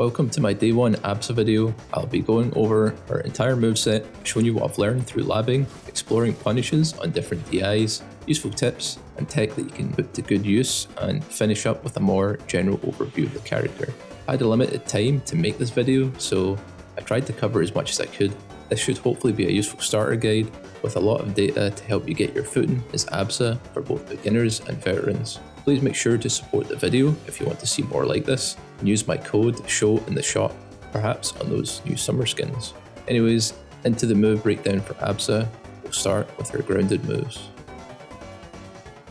Welcome to my day 1 Absa video. I'll be going over our entire moveset, showing you what I've learned through labbing, exploring punishes on different DIs, useful tips and tech that you can put to good use, and finish up with a more general overview of the character. I had a limited time to make this video, so I tried to cover as much as I could. This should hopefully be a useful starter guide with a lot of data to help you get your footing as Absa for both beginners and veterans. Please make sure to support the video if you want to see more like this, and use my code SHOW in the shop, perhaps on those new summer skins. Anyways, into the move breakdown for Absa. We'll start with her grounded moves.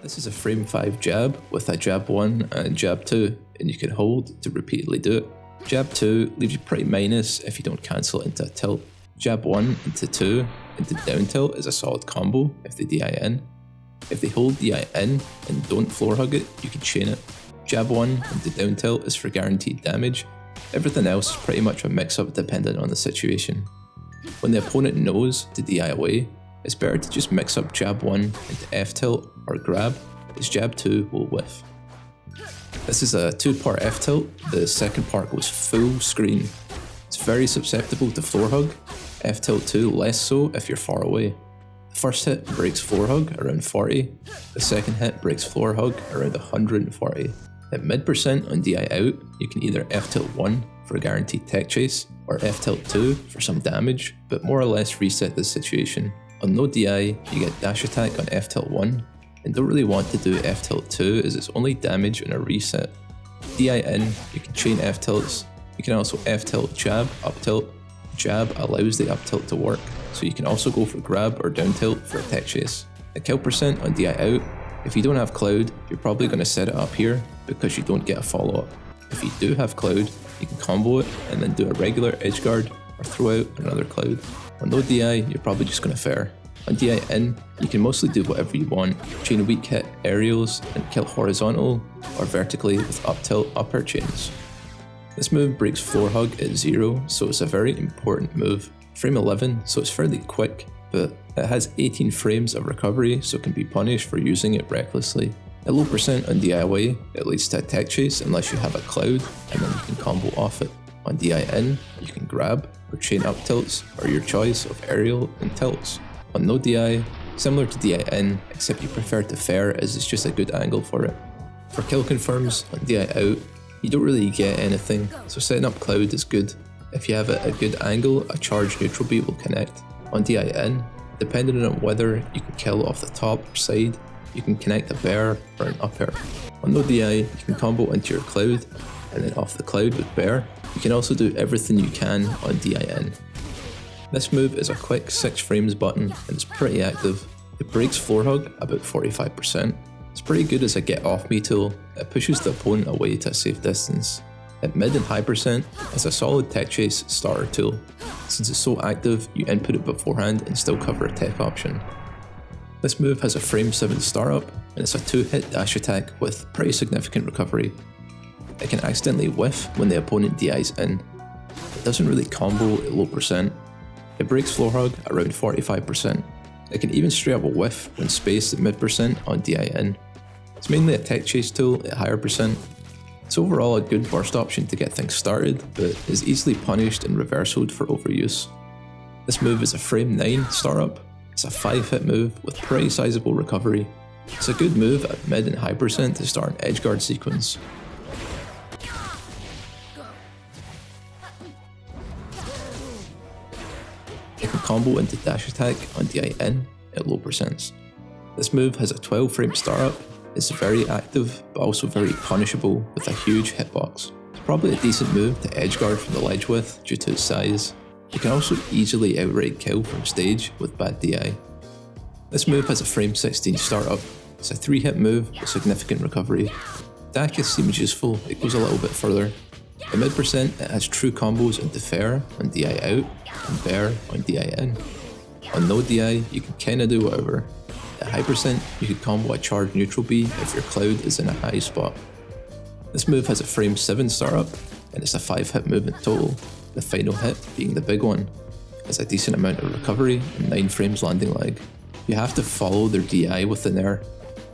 This is a frame 5 jab with a jab 1 and jab 2, and you can hold to repeatedly do it. Jab 2 leaves you pretty minus if you don't cancel into a tilt. Jab 1 into 2 into down tilt is a solid combo if they DI in. If they hold DI in and don't floor hug it, you can chain it. Jab 1 into down tilt is for guaranteed damage. Everything else is pretty much a mix up dependent on the situation. When the opponent knows to DI away, it's better to just mix up jab 1 into F tilt or grab, as jab 2 will whiff. This is a 2-part F tilt, the second part goes full screen. It's very susceptible to floor hug, F tilt 2 less so if you're far away. The first hit breaks floor hug around 40, the second hit breaks floor hug around 140. At mid percent on DI out, you can either F tilt 1 for a guaranteed tech chase, or F tilt 2 for some damage, but more or less reset this situation. On no DI, you get dash attack on F tilt 1, and don't really want to do F tilt 2 as it's only damage on a reset. DI in, you can chain F tilts, you can also F tilt jab, up tilt. Jab allows the up tilt to work, so you can also go for grab or down tilt for a tech chase. The kill percent on DI out, if you don't have cloud, you're probably going to set it up here because you don't get a follow up. If you do have cloud, you can combo it and then do a regular edge guard or throw out another cloud. On no DI, you're probably just going to fare. On DI in, you can mostly do whatever you want, chain a weak hit aerials and kill horizontal or vertically with up tilt upper chains. This move breaks floor hug at 0, so it's a very important move. Frame 11, so it's fairly quick, but it has 18 frames of recovery, so it can be punished for using it recklessly. At low percent on DI away, it leads to a tech chase unless you have a cloud, and then you can combo off it. On DI in, you can grab or chain up tilts, or your choice of aerial and tilts. On no DI, similar to DI in, except you prefer to fare as it's just a good angle for it. For kill confirms on DI out, you don't really get anything, so setting up cloud is good. If you have it at a good angle, a charged neutral beat will connect. On DI in, depending on whether you can kill off the top or side, you can connect a bear or an up air. On no DI, you can combo into your cloud, and then off the cloud with bear. You can also do everything you can on DI in. This move is a quick 6 frames button and it's pretty active. It breaks floor hug about 45%. It's pretty good as a get off me tool. It pushes the opponent away to a safe distance. At mid and high percent, it's a solid tech chase starter tool. Since it's so active, you input it beforehand and still cover a tech option. This move has a frame 7 startup, and it's a 2-hit dash attack with pretty significant recovery. It can accidentally whiff when the opponent DIs in. It doesn't really combo at low percent. It breaks floor hug around 45%. It can even straight up whiff when spaced at mid percent on DI in. It's mainly a tech chase tool at higher percent. It's overall a good burst option to get things started, but is easily punished and reversaled for overuse. This move is a frame 9 startup. It's a 5-hit move with pretty sizable recovery. It's a good move at mid and high percent to start an edge guard sequence. You can combo into dash attack on DI in at low percents. This move has a 12 frame startup. It's very active, but also very punishable with a huge hitbox. It's probably a decent move to edge guard from the ledge with due to its size. You can also easily outright kill from stage with bad DI. This move has a frame 16 startup. It's a 3-hit move with significant recovery. Dash seems useful, it goes a little bit further. At mid percent, it has true combos into fair on DI out and bear on DI in. On no DI, you can kinda do whatever. At high percent, you could combo a charged neutral B if your cloud is in a high spot. This move has a frame 7 startup, and it's a 5-hit move in total, the final hit being the big one. It's a decent amount of recovery and 9 frames landing lag. You have to follow their DI with the nair.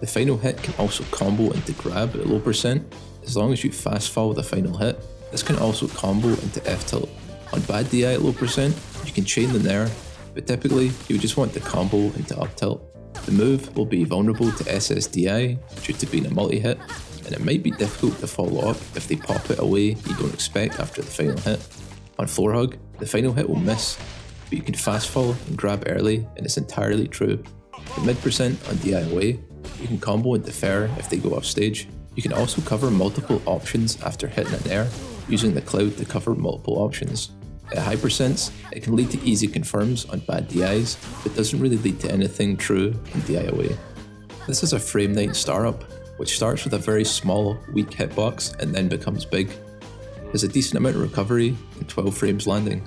The final hit can also combo into grab at low percent, as long as you fast follow the final hit. This can also combo into F-tilt. On bad DI at low percent, you can chain them there, but typically you would just want to combo into up tilt. The move will be vulnerable to SSDI due to being a multi-hit, and it might be difficult to follow up if they pop it away you don't expect after the final hit. On floor hug, the final hit will miss, but you can fast fall and grab early, and it's entirely true. The mid percent on DI away, you can combo into fair if they go off stage. You can also cover multiple options after hitting an air, using the cloud to cover multiple options. At high percents, it can lead to easy confirms on bad DIs, but doesn't really lead to anything true in DI away. This is a frame 9 startup, which starts with a very small, weak hitbox and then becomes big. There's a decent amount of recovery and 12 frames landing.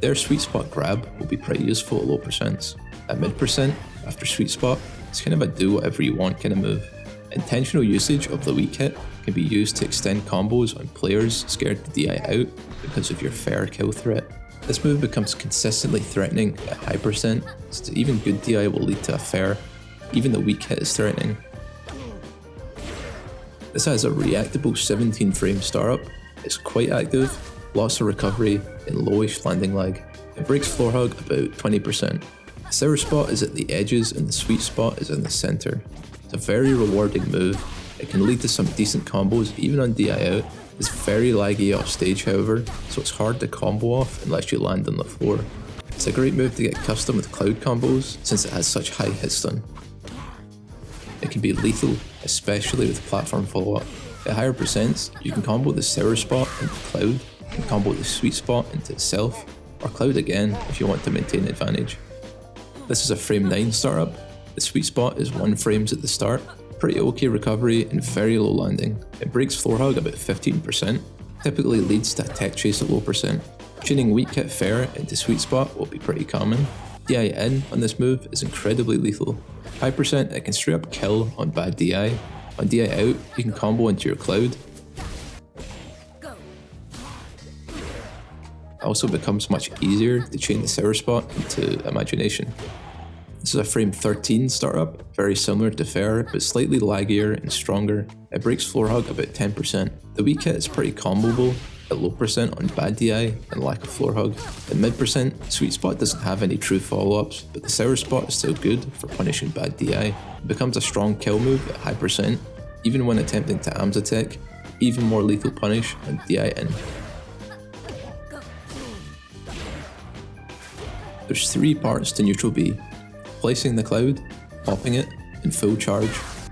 Their sweet spot grab will be pretty useful at low percents. At mid percent, after sweet spot, it's kind of a do whatever you want kind of move. Intentional usage of the weak hit can be used to extend combos on players scared to DI out because of your fair kill threat. This move becomes consistently threatening at high percent, so even good DI will lead to a fair, even the weak hit is threatening. This has a reactable 17 frame startup, it's quite active, lots of recovery, and lowish landing lag. It breaks floor hug about 20%. The sour spot is at the edges and the sweet spot is in the center. It's a very rewarding move. It can lead to some decent combos even on DI out. It's very laggy off stage however, so it's hard to combo off unless you land on the floor. It's a great move to get custom with cloud combos since it has such high hit stun. It can be lethal, especially with platform follow up. At higher percents, you can combo the sour spot into cloud, and combo the sweet spot into itself, or cloud again if you want to maintain advantage. This is a frame 9 startup. The sweet spot is 1 frames at the start, pretty okay recovery and very low landing. It breaks floor hug about 15%, typically leads to a tech chase at low percent. Tuning weak hit fair into sweet spot will be pretty common. DI in on this move is incredibly lethal. High percent, it can straight up kill on bad DI. On DI out, you can combo into your cloud. It also becomes much easier to chain the sour spot into imagination. This is a frame 13 startup, very similar to fair, but slightly laggier and stronger. It breaks floor hug about 10%. The weak hit is pretty comboable at low percent on bad DI and lack of floor hug. At mid percent, sweet spot doesn't have any true follow-ups, but the sour spot is still good for punishing bad DI. It becomes a strong kill move at high percent, even when attempting to Absa tech, even more lethal punish on DI in. There's 3 parts to neutral B. Placing the cloud, popping it, and full charge.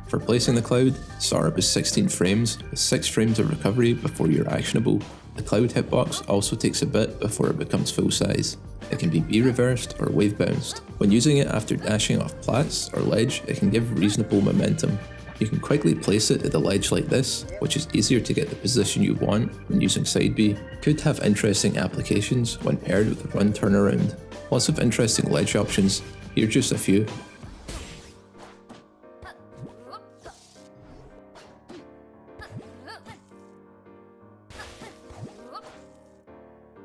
For placing the cloud, startup is 16 frames, with 6 frames of recovery before you're actionable. The cloud hitbox also takes a bit before it becomes full size. It can be B reversed or wave bounced. When using it after dashing off plats or ledge, it can give reasonable momentum. You can quickly place it at the ledge like this, which is easier to get the position you want when using side B. Could have interesting applications when paired with run turnaround. Lots of interesting ledge options, here's just a few.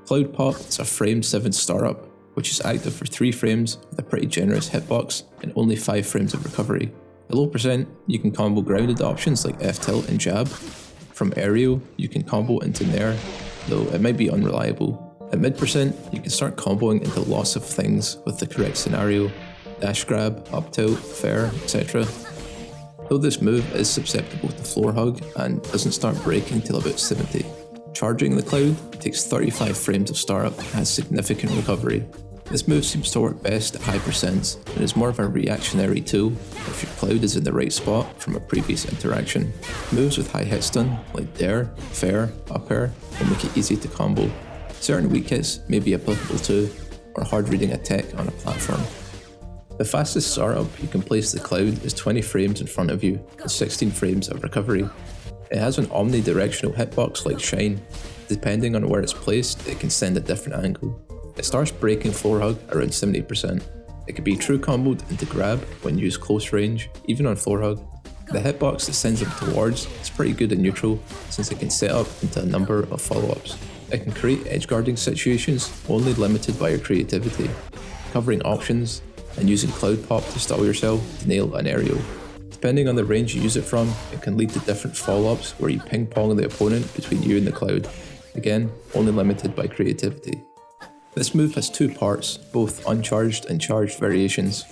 Cloud Pop is a frame 7 startup, which is active for 3 frames with a pretty generous hitbox and only 5 frames of recovery. At low percent, you can combo grounded options like F-tilt and jab. From aerial, you can combo into nair, though it might be unreliable. At mid percent, you can start comboing into lots of things with the correct scenario, dash grab, up tilt, fair, etc. Though this move is susceptible to floor hug and doesn't start breaking till about 70. Charging the cloud takes 35 frames of startup and has significant recovery. This move seems to work best at high percents and is more of a reactionary tool if your cloud is in the right spot from a previous interaction. Moves with high hit stun like dare, fair, up air will make it easy to combo. Certain weak hits may be applicable to, or hard reading a tech on a platform. The fastest startup you can place the cloud is 20 frames in front of you with 16 frames of recovery. It has an omnidirectional hitbox like Shine. Depending on where it's placed, it can send a different angle. It starts breaking floor hug around 70%. It can be true comboed into grab when used close range, even on floor hug. The hitbox that sends them towards is pretty good in neutral since it can set up into a number of follow-ups. It can create edgeguarding situations only limited by your creativity, covering options and using cloud pop to stall yourself to nail an aerial. Depending on the range you use it from, it can lead to different follow-ups where you ping-pong the opponent between you and the cloud. again, only limited by creativity. This move has two parts, both uncharged and charged variations.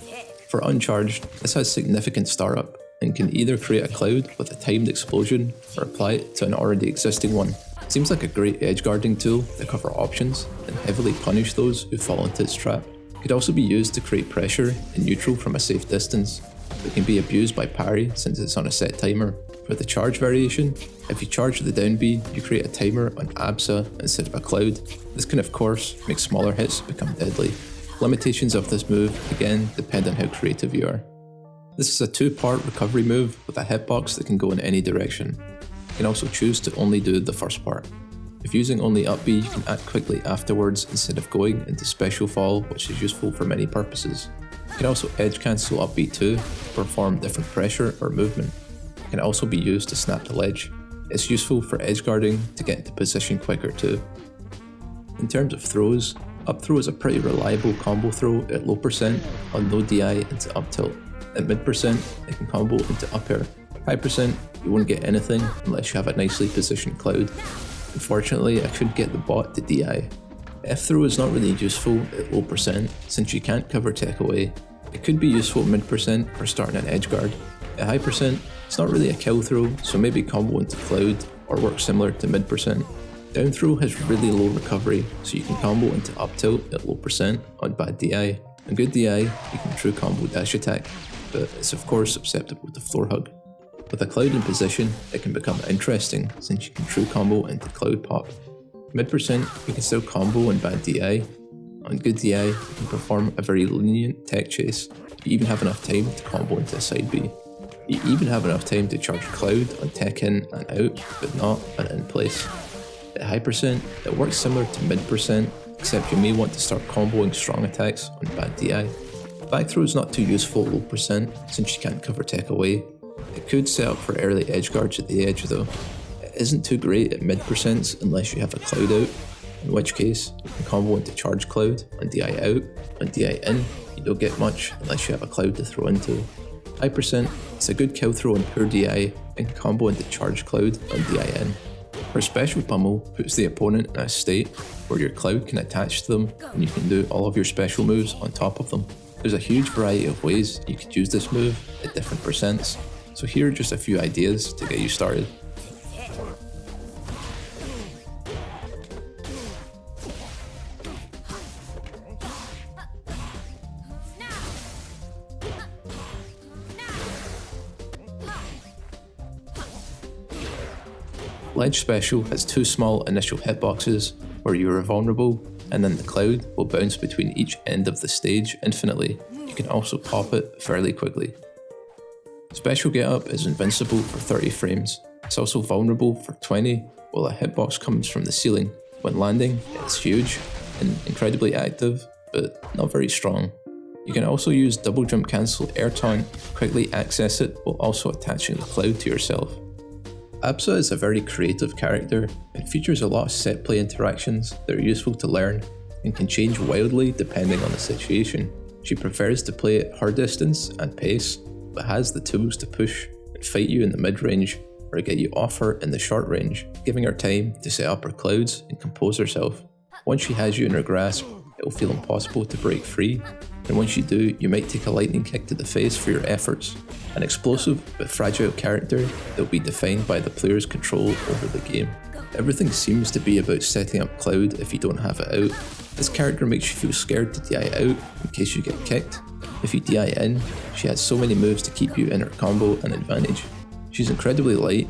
For uncharged, this has significant startup, and can either create a cloud with a timed explosion or apply it to an already existing one. Seems like a great edgeguarding tool to cover options and heavily punish those who fall into its trap. It could also be used to create pressure and neutral from a safe distance. It can be abused by parry since it's on a set timer. For the charge variation, if you charge the down B, you create a timer on Absa instead of a cloud. This can of course make smaller hits become deadly. Limitations of this move, again, depend on how creative you are. This is a two-part recovery move with a hitbox that can go in any direction. You can also choose to only do the first part. If using only up B, you can act quickly afterwards instead of going into special fall, which is useful for many purposes. You can also edge cancel up B2 to perform different pressure or movement. It can also be used to snap the ledge. It's useful for edge guarding to get into position quicker too. In terms of throws, up throw is a pretty reliable combo throw at low percent on low DI into up tilt. At mid percent, it can combo into up air. High percent, you won't get anything unless you have a nicely positioned cloud. Unfortunately, I couldn't get the bot to DI. F throw is not really useful at low percent since you can't cover tech away. It could be useful at mid percent for starting an edge guard. At high percent, it's not really a kill throw, so maybe combo into cloud or work similar to mid percent. Down throw has really low recovery, so you can combo into up tilt at low percent on bad DI. On good DI, you can true combo dash attack, but it's of course susceptible to floor hug. With a cloud in position, it can become interesting since you can true combo into cloud pop. Mid percent, you can still combo on bad DI. On good DI, you can perform a very lenient tech chase. You even have enough time to combo into a side B. You even have enough time to charge cloud on tech in and out, but not on in place. At high percent, it works similar to mid percent, except you may want to start comboing strong attacks on bad DI. Back throw is not too useful at low percent since you can't cover tech away. It could set up for early edge guards at the edge though. It isn't too great at mid percents unless you have a cloud out, in which case you can combo into charge cloud on DI out. On DI in, you don't get much unless you have a cloud to throw into. High percent, it's a good kill throw on poor DI and can combo into charge cloud on DI in. Her special pummel puts the opponent in a state where your cloud can attach to them and you can do all of your special moves on top of them. There's a huge variety of ways you could use this move at different percents, so here are just a few ideas to get you started. Ledge special has two small initial hitboxes where you are vulnerable, and then the cloud will bounce between each end of the stage infinitely. You can also pop it fairly quickly. Special Getup is invincible for 30 frames. It's also vulnerable for 20, while a hitbox comes from the ceiling. When landing, it's huge and incredibly active, but not very strong. You can also use double jump cancel air taunt, quickly access it while also attaching the cloud to yourself. Absa is a very creative character and features a lot of set play interactions that are useful to learn and can change wildly depending on the situation. She prefers to play at her distance and pace, but has the tools to push and fight you in the mid-range or get you off her in the short range, giving her time to set up her clouds and compose herself. Once she has you in her grasp, it will feel impossible to break free, and once you do, you might take a lightning kick to the face for your efforts. An explosive but fragile character that will be defined by the player's control over the game. Everything seems to be about setting up cloud if you don't have it out. This character makes you feel scared to DI out in case you get kicked. If you DI in, she has so many moves to keep you in her combo and advantage. She's incredibly light.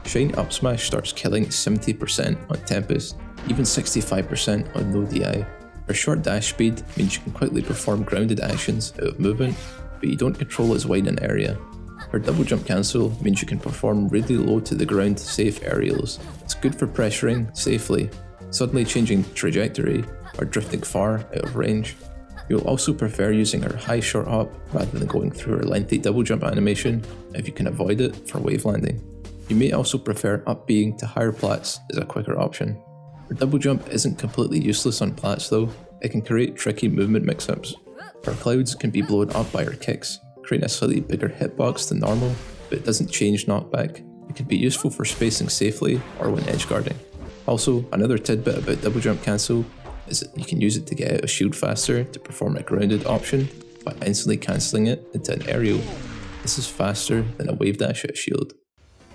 Shine up smash starts killing 70% on Tempest, even 65% on no DI. Her short dash speed means you can quickly perform grounded actions out of movement, but you don't control as wide an area. Her double jump cancel means you can perform really low to the ground safe aerials. It's good for pressuring safely, suddenly changing trajectory, or drifting far out of range. You'll also prefer using her high short hop rather than going through her lengthy double jump animation if you can avoid it for wave landing. You may also prefer up being to higher plats as a quicker option. Her double jump isn't completely useless on plats though, it can create tricky movement mix-ups. Her clouds can be blown up by her kicks, creating a slightly bigger hitbox than normal, but it doesn't change knockback. It can be useful for spacing safely or when edge guarding. Also, another tidbit about double jump cancel is that you can use it to get out of shield faster to perform a grounded option by instantly cancelling it into an aerial. This is faster than a wave dash out of shield.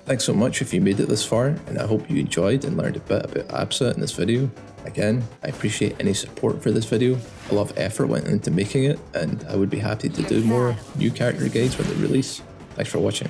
Thanks so much if you made it this far, and I hope you enjoyed and learned a bit about Absa in this video. Again, I appreciate any support for this video. A lot of effort went into making it, and I would be happy to do more new character guides when they release. Thanks for watching.